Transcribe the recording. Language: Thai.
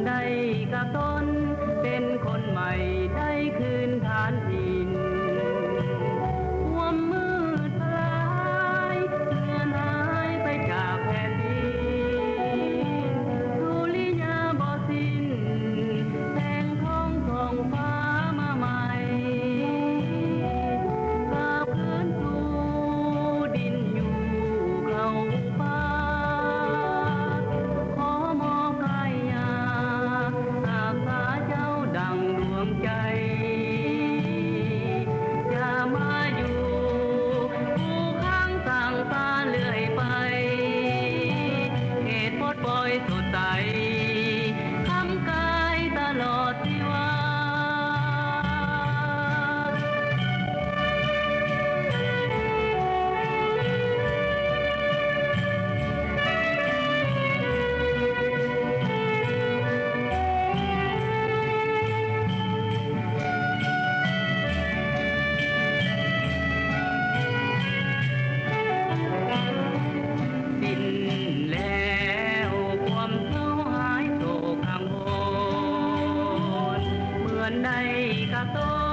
ได้กับตนเป็นคนใหม่ได้คืนฐานถิ่นความมืดพลายเลือนหายไปจากแผ่นดินสุริยาบ่สิ้นแสงท้องฟ้ามาใหม่กลับคืนสู่ดินอยู่เข้าป่าขอมอบกายยาอาสาเจ้าดังดวงใจอย่ามาอยู่ผู้ข้างต่างตาเลื่อยไปเหตุปลดปล่อยสดใสทำกายตลอดชีวาสิ้นแล้วความเศร้าหายโศกกังวลเหมือนได้กับตน